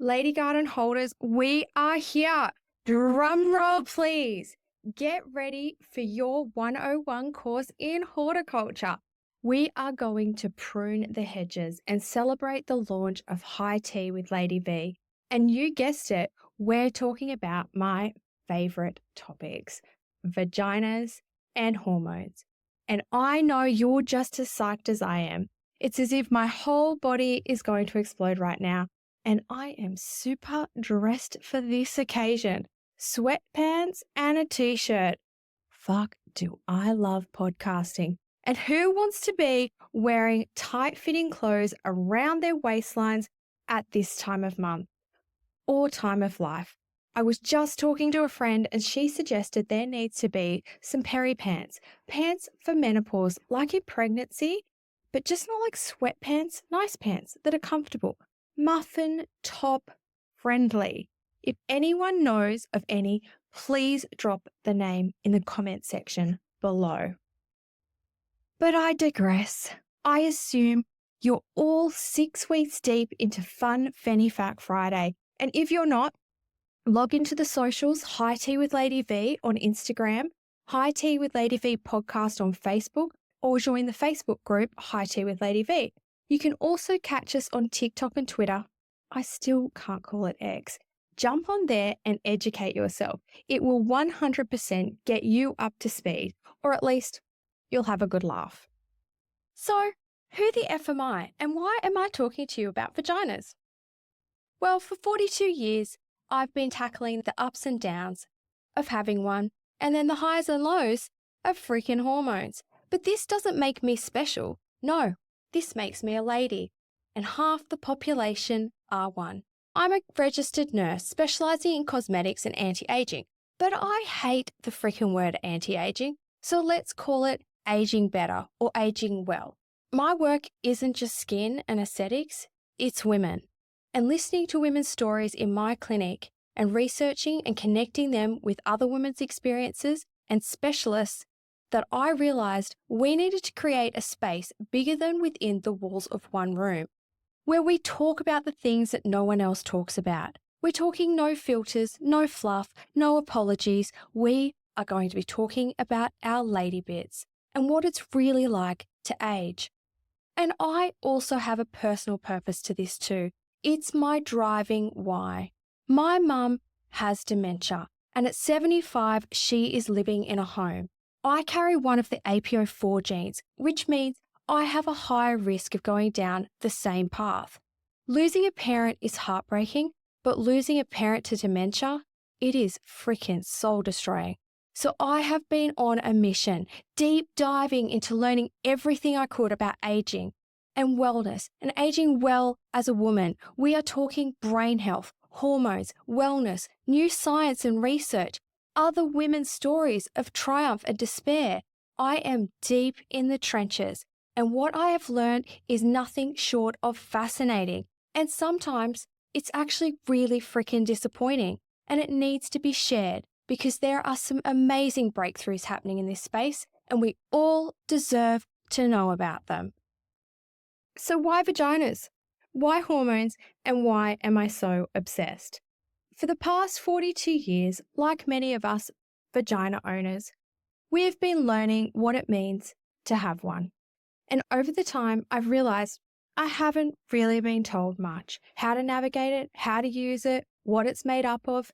Lady Garden holders, we are here. Drum roll, please. Get ready for your 101 course in horticulture. We are going to prune the hedges and celebrate the launch of High Tea with Lady V. And you guessed it, we're talking about my favorite topics, vaginas and hormones. And I know you're just as psyched as I am. It's as if my whole body is going to explode right now. And I am super dressed for this occasion. Sweatpants and a t-shirt. Fuck, do I love podcasting. And who wants to be wearing tight-fitting clothes around their waistlines at this time of month or time of life? I was just talking to a friend and she suggested there needs to be some peri pants. Pants for menopause, like in pregnancy, but just not like sweatpants, nice pants that are comfortable. Muffin top friendly. If anyone knows of any, please drop the name in the comment section below. But I digress. I assume you're all 6 weeks deep into fun Fanny Fact Friday. And if you're not, log into the socials, High Tea with Lady V on Instagram, High Tea with Lady V podcast on Facebook, or join the Facebook group High Tea with Lady V. You can also catch us on TikTok and Twitter. I still can't call it X. Jump on there and educate yourself. It will 100% get you up to speed, or at least you'll have a good laugh. So, who the F am I, and why am I talking to you about vaginas? Well, for 42 years, I've been tackling the ups and downs of having one, and then the highs and lows of freaking hormones. But this doesn't make me special. No, this makes me a lady, and half the population are one. I'm a registered nurse specializing in cosmetics and anti-aging, but I hate the freaking word anti-aging, so let's call it aging better or aging well. My work isn't just skin and aesthetics, it's women. And listening to women's stories in my clinic and researching and connecting them with other women's experiences and specialists, that I realized we needed to create a space bigger than within the walls of one room, where we talk about the things that no one else talks about. We're talking no filters, no fluff, no apologies. We are going to be talking about our lady bits and what it's really like to age. And I also have a personal purpose to this too. It's my driving why. My mum has dementia, and at 75, she is living in a home. I carry one of the APO4 genes, which means I have a higher risk of going down the same path. Losing a parent is heartbreaking, but losing a parent to dementia, it is freaking soul destroying. So I have been on a mission, deep diving into learning everything I could about aging and wellness and aging well as a woman. We are talking brain health, hormones, wellness, new science and research, other women's stories of triumph and despair. I am deep in the trenches, and what I have learned is nothing short of fascinating. And sometimes it's actually really freaking disappointing, and it needs to be shared because there are some amazing breakthroughs happening in this space, and we all deserve to know about them. So why vaginas? Why hormones? And why am I so obsessed? For the past 42 years, like many of us vagina owners, we have been learning what it means to have one. And over the time, I've realized I haven't really been told much. How to navigate it, how to use it, what it's made up of,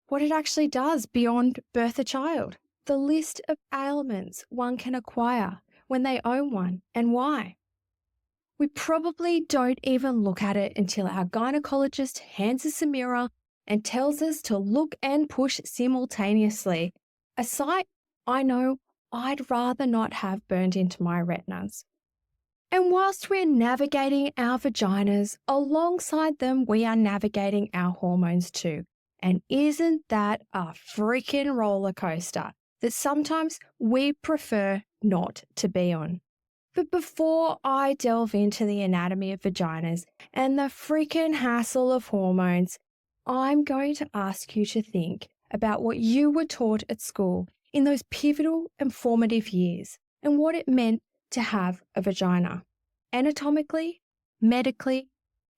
what it actually does beyond birth a child, the list of ailments one can acquire when they own one, and why. We probably don't even look at it until our gynecologist hands us a mirror and tells us to look and push simultaneously, a sight I know I'd rather not have burned into my retinas. And whilst we're navigating our vaginas, alongside them we are navigating our hormones too. And isn't that a freaking roller coaster that sometimes we prefer not to be on? But before I delve into the anatomy of vaginas and the freaking hassle of hormones, I'm going to ask you to think about what you were taught at school in those pivotal and formative years and what it meant to have a vagina, anatomically, medically,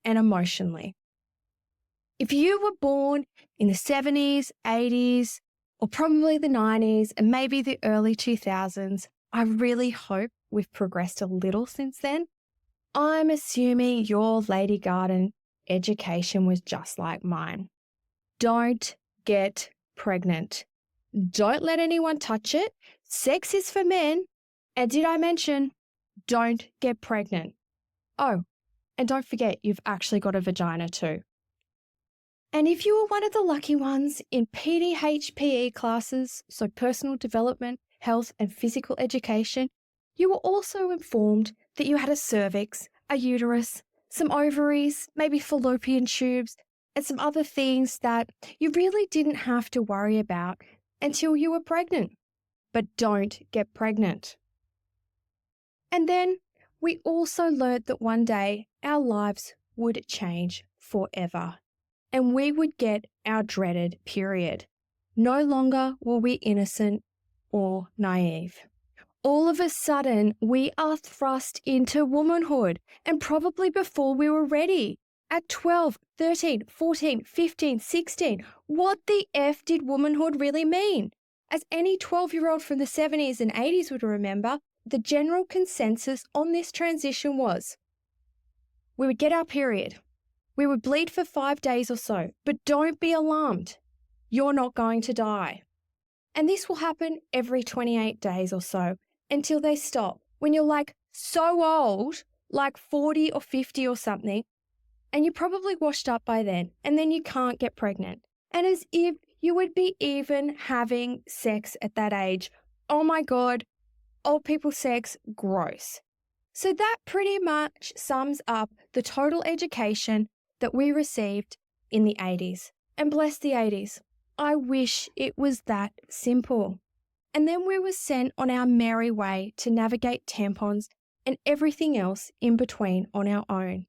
and emotionally. If you were born in the 70s, 80s, or probably the 90s, and maybe the early 2000s, I really hope we've progressed a little since then. I'm assuming your lady garden education was just like mine. Don't get pregnant. Don't let anyone touch it. Sex is for men. And did I mention, don't get pregnant? Oh, and don't forget, you've actually got a vagina too. And if you were one of the lucky ones in PDHPE classes, so personal development, health and physical education, you were also informed that you had a cervix, a uterus, some ovaries, maybe fallopian tubes, and some other things that you really didn't have to worry about until you were pregnant. But don't get pregnant. And then we also learned that one day our lives would change forever and we would get our dreaded period. No longer were we innocent or naive. All of a sudden, we are thrust into womanhood, and probably before we were ready. At 12, 13, 14, 15, 16, what the F did womanhood really mean? As any 12-year-old from the 70s and 80s would remember, the general consensus on this transition was we would get our period. We would bleed for 5 days or so, but don't be alarmed. You're not going to die. And this will happen every 28 days or so until they stop. When you're like so old, like 40 or 50 or something, and you're probably washed up by then, and then you can't get pregnant. And as if you would be even having sex at that age. Oh my God, old people sex, gross. So that pretty much sums up the total education that we received in the 80s. And bless the 80s. I wish it was that simple. And then we were sent on our merry way to navigate tampons and everything else in between on our own.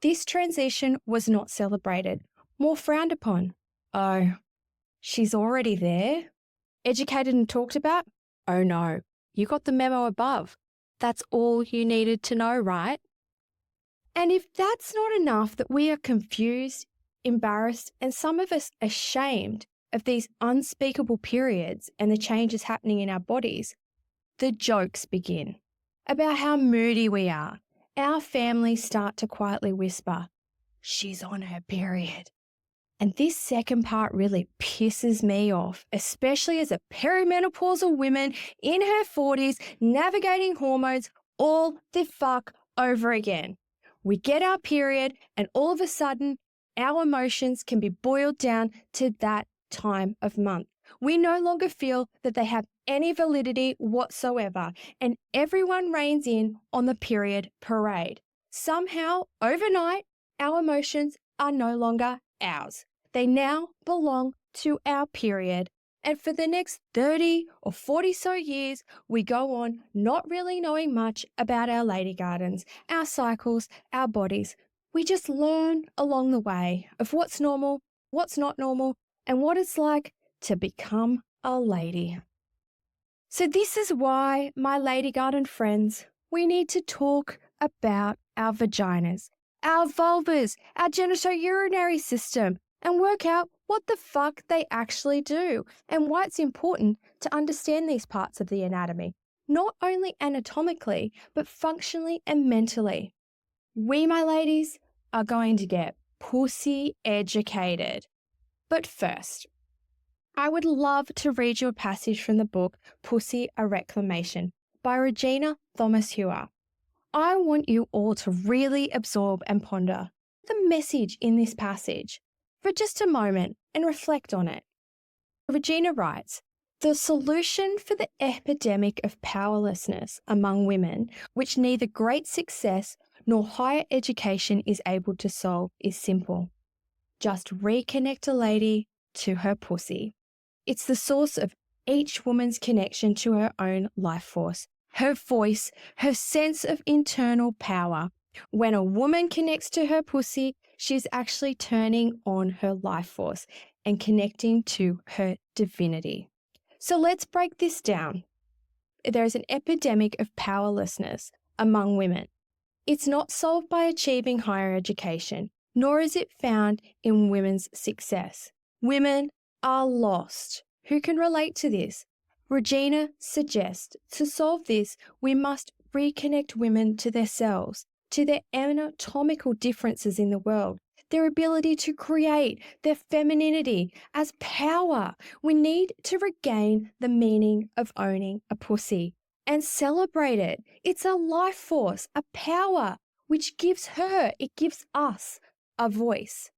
This transition was not celebrated, more frowned upon. Oh, she's already there? Educated and talked about? Oh no, you got the memo above. That's all you needed to know, right? And if that's not enough that we are confused, embarrassed, and some of us ashamed of these unspeakable periods and the changes happening in our bodies, the jokes begin about how moody we are. Our families start to quietly whisper, she's on her period. And this second part really pisses me off, especially as a perimenopausal woman in her 40s navigating hormones all the fuck over again. We get our period and all of a sudden our emotions can be boiled down to that time of month. We no longer feel that they have any validity whatsoever, and everyone reins in on the period parade. Somehow, overnight, our emotions are no longer ours. They now belong to our period. And for the next 30 or 40 so years, we go on not really knowing much about our lady gardens, our cycles, our bodies. We just learn along the way of what's normal, what's not normal, and what it's like to become a lady. So this is why, my lady garden friends, we need to talk about our vaginas, our vulvas, our genitourinary system, and work out what the fuck they actually do and why it's important to understand these parts of the anatomy, not only anatomically, but functionally and mentally. We, my ladies, are going to get pussy educated. But first, I would love to read you a passage from the book Pussy, a Reclamation by Regina Thomas Hewer. I want you all to really absorb and ponder the message in this passage for just a moment and reflect on it. Regina writes, the solution for the epidemic of powerlessness among women, which neither great success nor higher education is able to solve, is simple. Just reconnect a lady to her pussy. It's the source of each woman's connection to her own life force, her voice, her sense of internal power. When a woman connects to her pussy, she's actually turning on her life force and connecting to her divinity. So let's break this down. There's an epidemic of powerlessness among women. It's not solved by achieving higher education, nor is it found in women's success. Women are lost. Who can relate to this? Regina suggests to solve this, we must reconnect women to themselves, to their anatomical differences in the world, their ability to create, their femininity as power. We need to regain the meaning of owning a pussy and celebrate it. It's a life force, a power, which gives us a voice.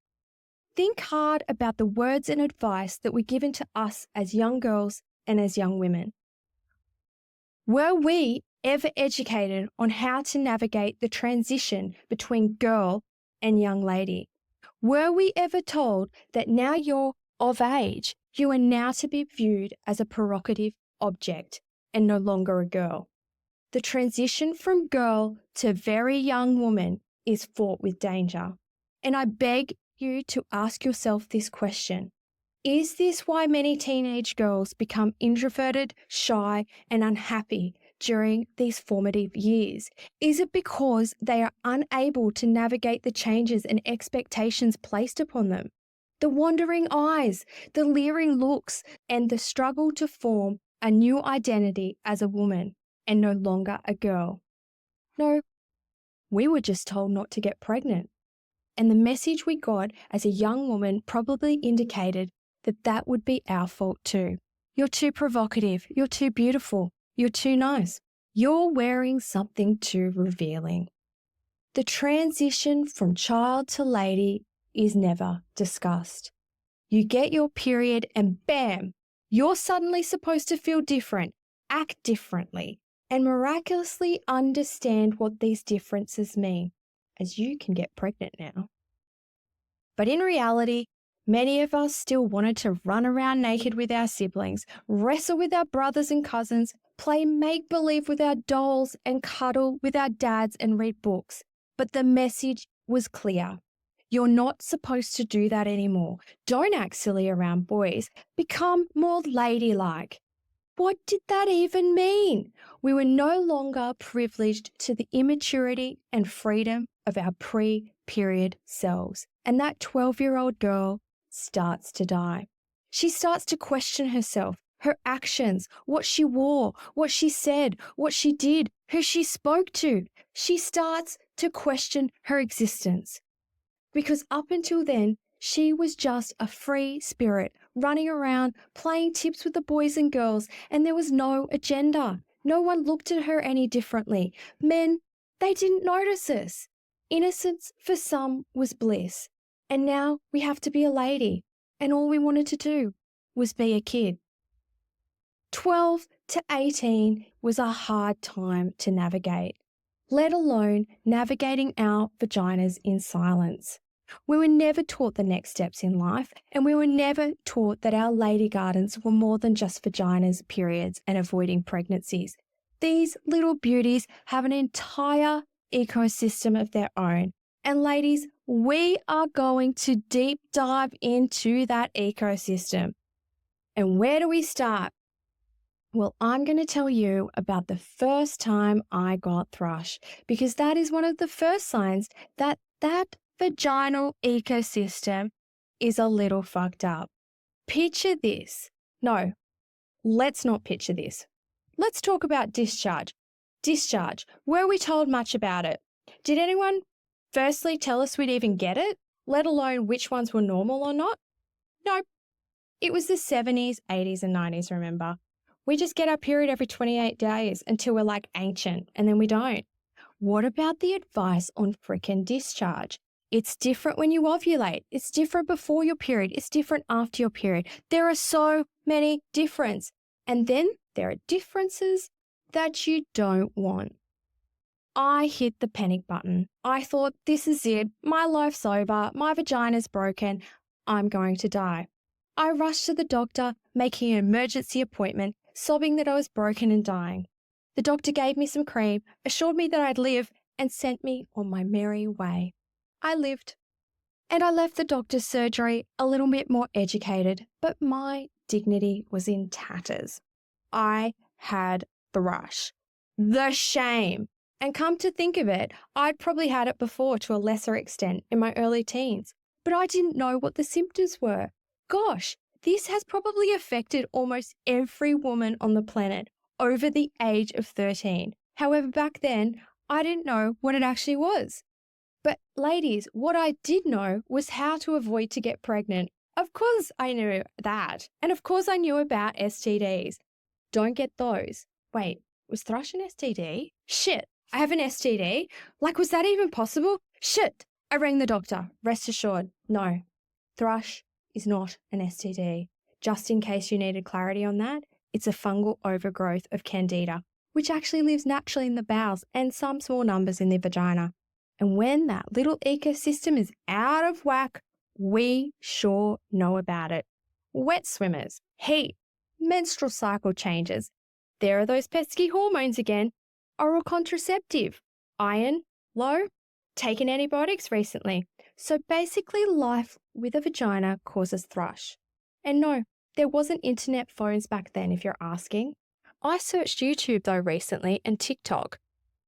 Think hard about the words and advice that were given to us as young girls and as young women. Were we ever educated on how to navigate the transition between girl and young lady? Were we ever told that now you're of age, you are now to be viewed as a provocative object and no longer a girl? The transition from girl to very young woman is fraught with danger. And I beg you to ask yourself this question. Is this why many teenage girls become introverted, shy, and unhappy during these formative years? Is it because they are unable to navigate the changes and expectations placed upon them? The wandering eyes, the leering looks, and the struggle to form a new identity as a woman and no longer a girl. No, we were just told not to get pregnant. And the message we got as a young woman probably indicated that that would be our fault too. You're too provocative. You're too beautiful. You're too nice. You're wearing something too revealing. The transition from child to lady is never discussed. You get your period and bam, you're suddenly supposed to feel different, act differently, and miraculously understand what these differences mean, as you can get pregnant now. But in reality, many of us still wanted to run around naked with our siblings, wrestle with our brothers and cousins, play make-believe with our dolls, and cuddle with our dads and read books. But the message was clear. You're not supposed to do that anymore. Don't act silly around boys. Become more ladylike. What did that even mean? We were no longer privileged to the immaturity and freedom of our pre-period selves. And that 12-year-old girl starts to die. She starts to question herself, her actions, what she wore, what she said, what she did, who she spoke to. She starts to question her existence. Because up until then, she was just a free spirit running around, playing tips with the boys and girls, and there was no agenda. No one looked at her any differently. Men, they didn't notice us. Innocence for some was bliss. And now we have to be a lady. And all we wanted to do was be a kid. 12 to 18 was a hard time to navigate, let alone navigating our vaginas in silence. We were never taught the next steps in life, and we were never taught that our lady gardens were more than just vaginas, periods, and avoiding pregnancies. These little beauties have an entire ecosystem of their own. And ladies, we are going to deep dive into that ecosystem. And where do we start? Well, I'm going to tell you about the first time I got thrush, because that is one of the first signs that vaginal ecosystem is a little fucked up. Picture this. No, let's not picture this. Let's talk about discharge. Discharge. Were we told much about it? Did anyone firstly tell us we'd even get it, let alone which ones were normal or not? No. It was the 70s, 80s, and 90s, remember? We just get our period every 28 days until we're like ancient, and then we don't. What about the advice on frickin' discharge? It's different when you ovulate. It's different before your period. It's different after your period. There are so many differences. And then there are differences that you don't want. I hit the panic button. I thought, this is it. My life's over. My vagina's broken. I'm going to die. I rushed to the doctor, making an emergency appointment, sobbing that I was broken and dying. The doctor gave me some cream, assured me that I'd live, and sent me on my merry way. I lived. And I left the doctor's surgery a little bit more educated, but my dignity was in tatters. I had thrush. The shame. And come to think of it, I'd probably had it before to a lesser extent in my early teens, but I didn't know what the symptoms were. Gosh, this has probably affected almost every woman on the planet over the age of 13. However, back then, I didn't know what it actually was. But ladies, what I did know was how to avoid to get pregnant. Of course I knew that. And of course I knew about STDs. Don't get those. Wait, was thrush an STD? Shit, I have an STD? Like, was that even possible? Shit, I rang the doctor. Rest assured, no. Thrush is not an STD. Just in case you needed clarity on that, it's a fungal overgrowth of candida, which actually lives naturally in the bowels and some small numbers in the vagina. And when that little ecosystem is out of whack, we sure know about it. Wet swimmers, heat, menstrual cycle changes. There are those pesky hormones again. Oral contraceptive, iron, low, taken antibiotics recently. So basically life with a vagina causes thrush. And no, there wasn't internet phones back then if you're asking. I searched YouTube though recently and TikTok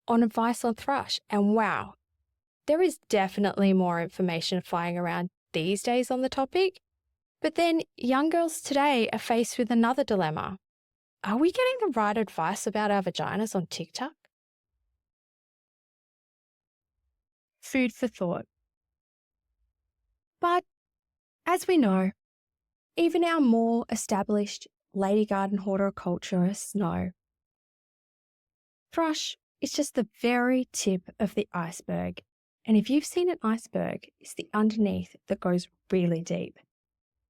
on advice on thrush, and wow, there is definitely more information flying around these days on the topic. But then young girls today are faced with another dilemma. Are we getting the right advice about our vaginas on TikTok? Food for thought. But as we know, even our more established lady garden horticulturists know, thrush is just the very tip of the iceberg. And if you've seen an iceberg, it's the underneath that goes really deep.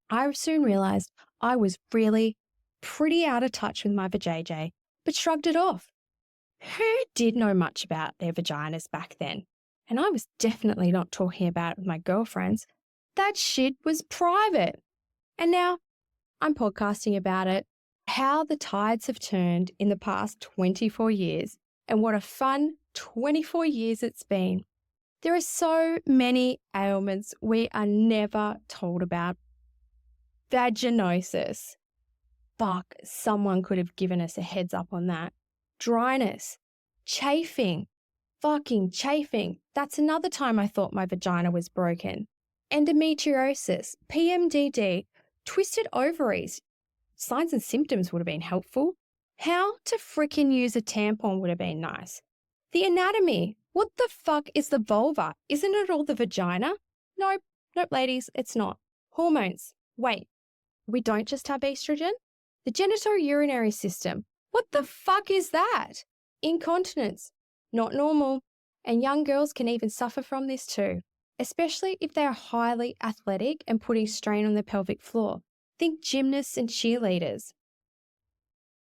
I soon realized I was really pretty out of touch with my vajayjay, but shrugged it off. Who did know much about their vaginas back then? And I was definitely not talking about it with my girlfriends. That shit was private. And now I'm podcasting about it, how the tides have turned in the past 24 years, and what a fun 24 years it's been. There are so many ailments we are never told about. Vaginosis. Fuck, someone could have given us a heads up on that. Dryness. Chafing. Fucking chafing. That's another time I thought my vagina was broken. Endometriosis. PMDD. Twisted ovaries. Signs and symptoms would have been helpful. How to frickin' use a tampon would have been nice. The anatomy. What the fuck is the vulva? Isn't it all the vagina? Nope, ladies, it's not. Hormones. Wait, we don't just have estrogen? The genitourinary system. What the fuck is that? Incontinence. Not normal. And young girls can even suffer from this too, especially if they are highly athletic and putting strain on the pelvic floor. Think gymnasts and cheerleaders.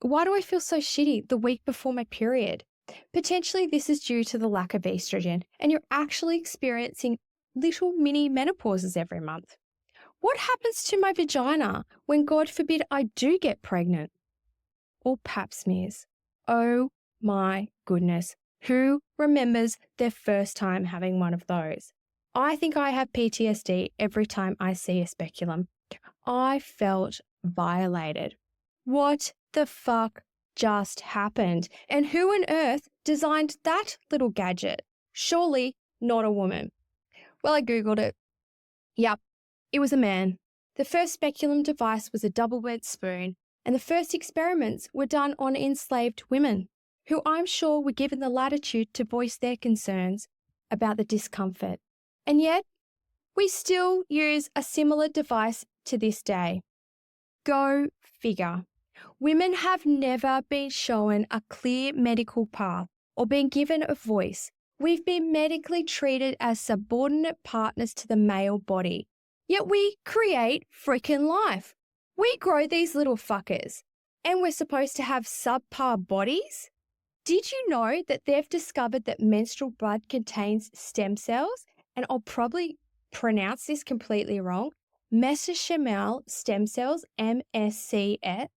Why do I feel so shitty the week before my period? Potentially this is due to the lack of estrogen and you're actually experiencing little mini menopauses every month. What happens to my vagina when, God forbid, I do get pregnant? Or pap smears. Oh my goodness. Who remembers their first time having one of those? I think I have PTSD every time I see a speculum. I felt violated. What the fuck just happened? And who on earth designed that little gadget? Surely not a woman. Well, I Googled it. Yep, it was a man. The first speculum device was a double-bed spoon, and the first experiments were done on enslaved women, who I'm sure were given the latitude to voice their concerns about the discomfort. And yet, we still use a similar device to this day. Go figure. Women have never been shown a clear medical path or been given a voice. We've been medically treated as subordinate partners to the male body. Yet we create freaking life. We grow these little fuckers. And we're supposed to have subpar bodies? Did you know that they've discovered that menstrual blood contains stem cells? And I'll probably pronounce this completely wrong. Mesenchymal stem cells, MSCS.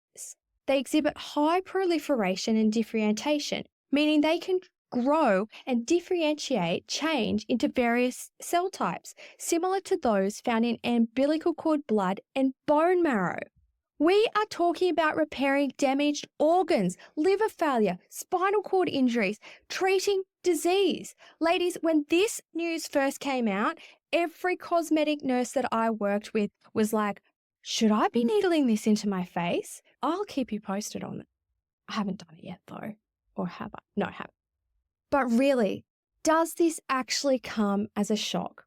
They exhibit high proliferation and differentiation, meaning they can grow and differentiate change into various cell types, similar to those found in umbilical cord blood and bone marrow. We are talking about repairing damaged organs, liver failure, spinal cord injuries, treating disease. Ladies, when this news first came out, every cosmetic nurse that I worked with was like, should I be needling this into my face? I'll keep you posted on it. I haven't done it yet though. Or have I? No, I haven't. But really, does this actually come as a shock?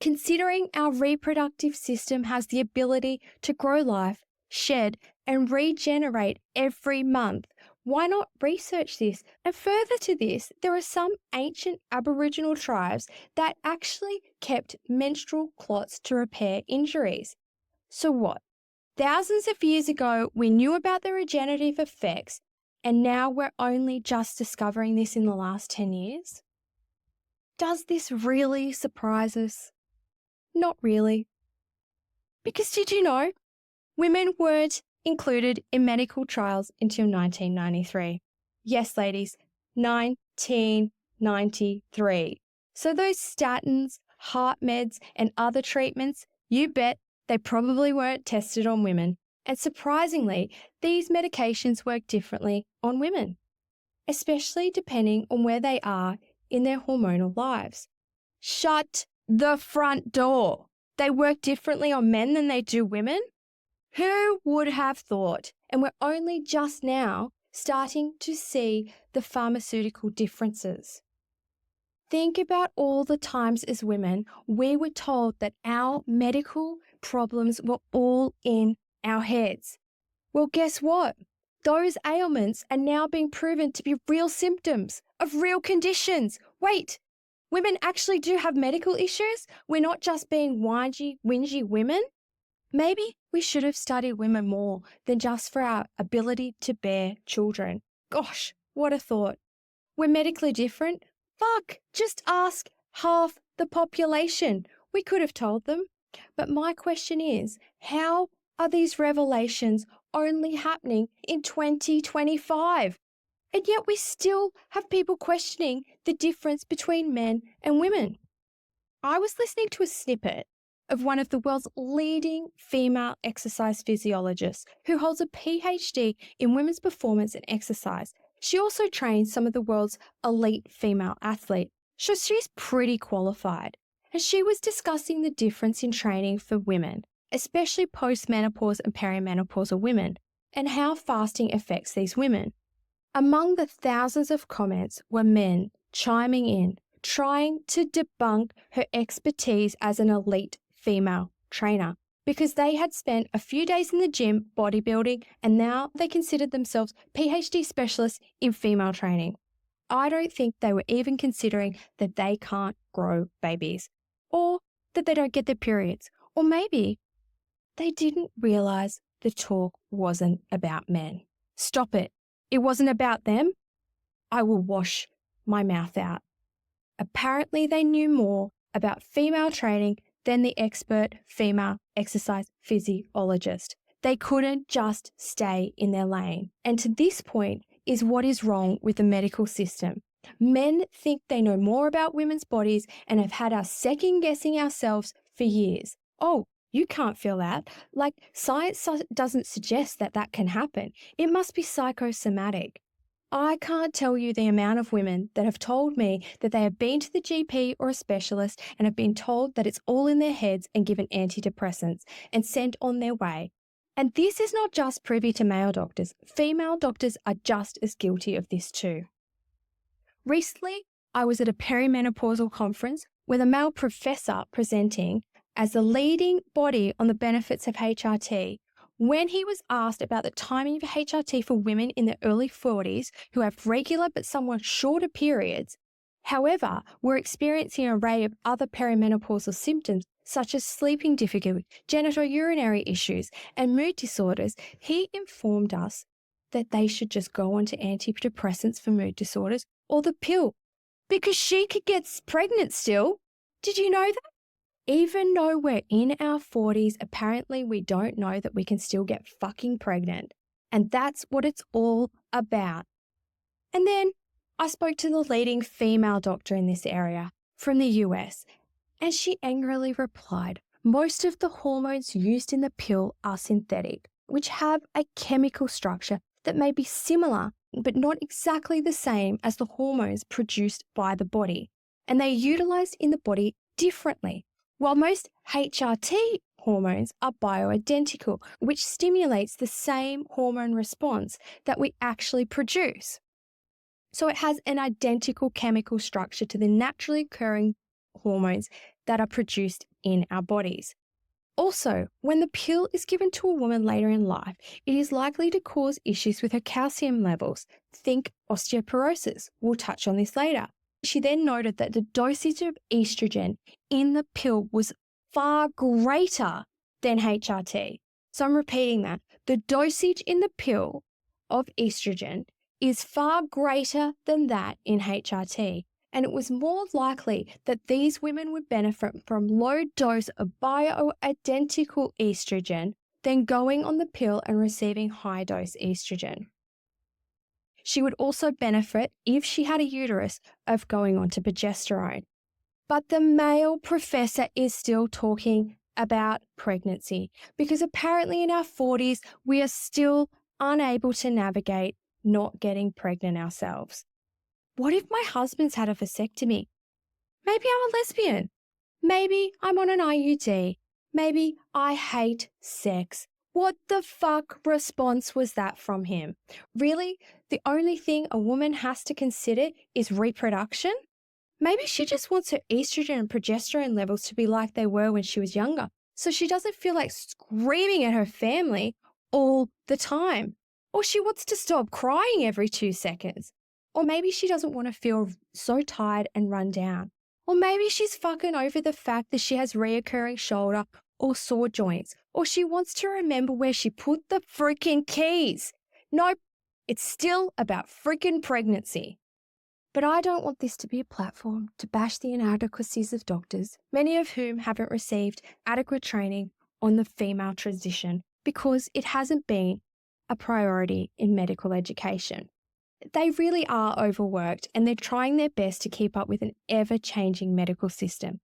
Considering our reproductive system has the ability to grow life, shed, and regenerate every month, why not research this? And further to this, there are some ancient Aboriginal tribes that actually kept menstrual clots to repair injuries. So what? Thousands of years ago, we knew about the regenerative effects, and now we're only just discovering this in the last 10 years? Does this really surprise us? Not really. Because did you know, women weren't included in medical trials until 1993. Yes, ladies, 1993. So those statins, heart meds, and other treatments, you bet they probably weren't tested on women. And surprisingly, these medications work differently on women, especially depending on where they are in their hormonal lives. Shut the front door. They work differently on men than they do women? Who would have thought? And we're only just now starting to see the pharmaceutical differences. Think about all the times as women we were told that our medical problems were all in our heads. Well, guess what? Those ailments are now being proven to be real symptoms of real conditions. Wait, women actually do have medical issues? We're not just being whingy women? Maybe we should have studied women more than just for our ability to bear children. Gosh, what a thought. We're medically different? Fuck, just ask half the population. We could have told them. But my question is, how are these revelations only happening in 2025? And yet we still have people questioning the difference between men and women. I was listening to a snippet of one of the world's leading female exercise physiologists who holds a PhD in women's performance and exercise. She also trains some of the world's elite female athletes, so she's pretty qualified. And she was discussing the difference in training for women, especially postmenopause and perimenopausal women, and how fasting affects these women. Among the thousands of comments were men chiming in, trying to debunk her expertise as an elite female trainer because they had spent a few days in the gym bodybuilding and now they considered themselves PhD specialists in female training. I don't think they were even considering that they can't grow babies or that they don't get their periods, or maybe they didn't realize the talk wasn't about men. Stop it. It wasn't about them. I will wash my mouth out. Apparently, they knew more about female training than the expert female exercise physiologist. They couldn't just stay in their lane. And to this point is what is wrong with the medical system. Men think they know more about women's bodies and have had us second-guessing ourselves for years. Oh, you can't feel that. Like, science doesn't suggest that that can happen. It must be psychosomatic. I can't tell you the amount of women that have told me that they have been to the GP or a specialist and have been told that it's all in their heads and given antidepressants and sent on their way. And this is not just privy to male doctors. Female doctors are just as guilty of this too. Recently, I was at a perimenopausal conference with a male professor presenting as the leading body on the benefits of HRT. When he was asked about the timing of HRT for women in their early 40s who have regular but somewhat shorter periods, however, were experiencing an array of other perimenopausal symptoms such as sleeping difficulty, genitourinary issues, and mood disorders, he informed us that they should just go on to antidepressants for mood disorders or the pill because she could get pregnant still. Did you know that? Even though we're in our 40s, apparently we don't know that we can still get fucking pregnant. And that's what it's all about. And then I spoke to the leading female doctor in this area from the US, and she angrily replied, most of the hormones used in the pill are synthetic. which have a chemical structure that may be similar but not exactly the same as the hormones produced by the body, and they're utilized in the body differently. While most HRT hormones are bioidentical, which stimulates the same hormone response that we actually produce. So it has an identical chemical structure to the naturally occurring hormones that are produced in our bodies. Also, when the pill is given to a woman later in life, it is likely to cause issues with her calcium levels. Think osteoporosis. We'll touch on this later. She then noted that the dosage of estrogen in the pill was far greater than HRT. So I'm repeating that. The dosage in the pill of estrogen is far greater than that in HRT. And it was more likely that these women would benefit from low dose of bioidentical estrogen than going on the pill and receiving high dose estrogen. She would also benefit, if she had a uterus, of going on to progesterone. But the male professor is still talking about pregnancy because apparently in our 40s, we are still unable to navigate not getting pregnant ourselves. What if my husband's had a vasectomy? Maybe I'm a lesbian. Maybe I'm on an IUD. Maybe I hate sex. What the fuck response was that from him? Really? The only thing a woman has to consider is reproduction? Maybe she just wants her estrogen and progesterone levels to be like they were when she was younger, so she doesn't feel like screaming at her family all the time. Or she wants to stop crying every 2 seconds. Or maybe she doesn't want to feel so tired and run down. Or maybe she's fucking over the fact that she has reoccurring shoulder or sore joints. Or she wants to remember where she put the freaking keys. Nope, it's still about freaking pregnancy. But I don't want this to be a platform to bash the inadequacies of doctors, many of whom haven't received adequate training on the female transition because it hasn't been a priority in medical education. They really are overworked and they're trying their best to keep up with an ever-changing medical system.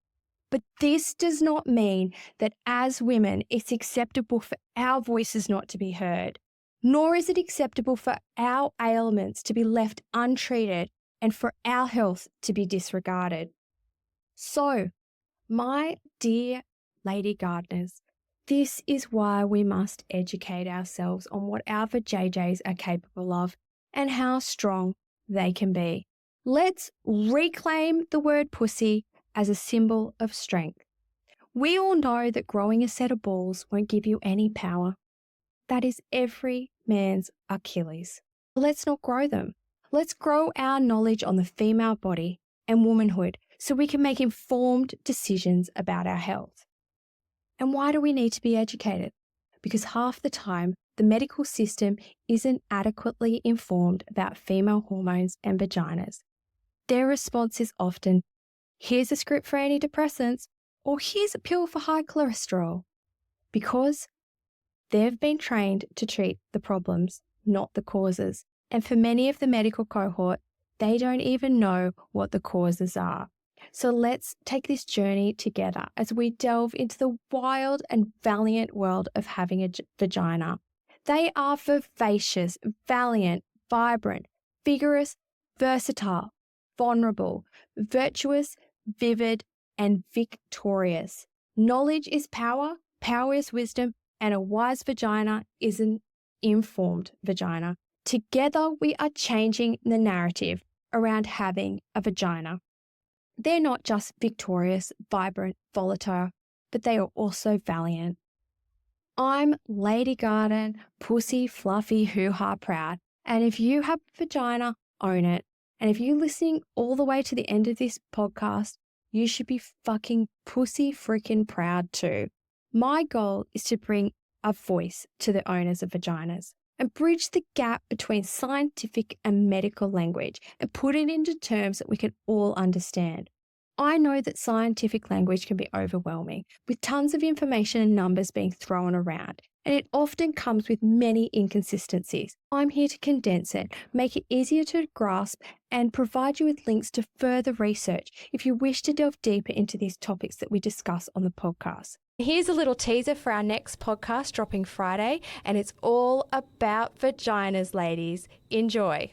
But this does not mean that as women, it's acceptable for our voices not to be heard, nor is it acceptable for our ailments to be left untreated and for our health to be disregarded. So, my dear lady gardeners, this is why we must educate ourselves on what our vajayjays are capable of and how strong they can be. Let's reclaim the word pussy as a symbol of strength. We all know that growing a set of balls won't give you any power. That is every man's Achilles. Let's not grow them. Let's grow our knowledge on the female body and womanhood so we can make informed decisions about our health. And why do we need to be educated? Because half the time, the medical system isn't adequately informed about female hormones and vaginas. Their response is often, here's a script for antidepressants, or here's a pill for high cholesterol, because they've been trained to treat the problems, not the causes. And for many of the medical cohort, they don't even know what the causes are. So let's take this journey together as we delve into the wild and valiant world of having a vagina. They are vivacious, valiant, vibrant, vigorous, versatile, vulnerable, virtuous, vivid, and victorious. Knowledge is power, power is wisdom, and a wise vagina is an informed vagina. Together, we are changing the narrative around having a vagina. They're not just victorious, vibrant, volatile, but they are also valiant. I'm Lady Garden, pussy, fluffy, hoo-ha proud. And if you have a vagina, own it. And if you're listening all the way to the end of this podcast, you should be fucking pussy freaking proud too. My goal is to bring a voice to the owners of vaginas and bridge the gap between scientific and medical language and put it into terms that we can all understand. I know that scientific language can be overwhelming, with tons of information and numbers being thrown around, and it often comes with many inconsistencies. I'm here to condense it, make it easier to grasp, and provide you with links to further research if you wish to delve deeper into these topics that we discuss on the podcast. Here's a little teaser for our next podcast dropping Friday, and it's all about vaginas, ladies. Enjoy.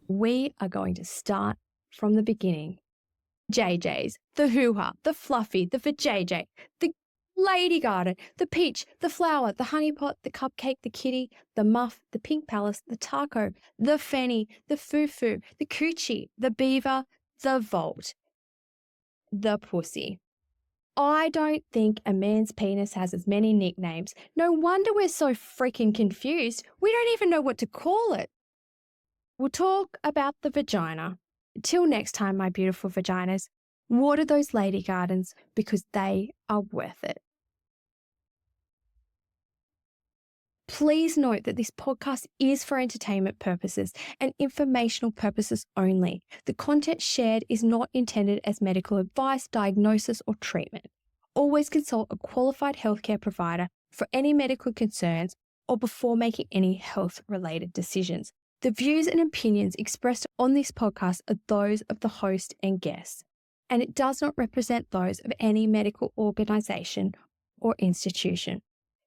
We are going to start from the beginning. JJs, the hoo-ha, the fluffy, the vajayjay, the lady garden, the peach, the flower, the honey pot, the cupcake, the kitty, the muff, the pink palace, the taco, the fanny, the foo-foo, the coochie, the beaver, the vault, the pussy. I don't think a man's penis has as many nicknames. No wonder we're so freaking confused. We don't even know what to call it. We'll talk about the vagina. Till next time, my beautiful vaginas, water those lady gardens because they are worth it. Please note that this podcast is for entertainment purposes and informational purposes only. The content shared is not intended as medical advice, diagnosis, or treatment. Always consult a qualified healthcare provider for any medical concerns or before making any health-related decisions. The views and opinions expressed on this podcast are those of the host and guests, and it does not represent those of any medical organization or institution.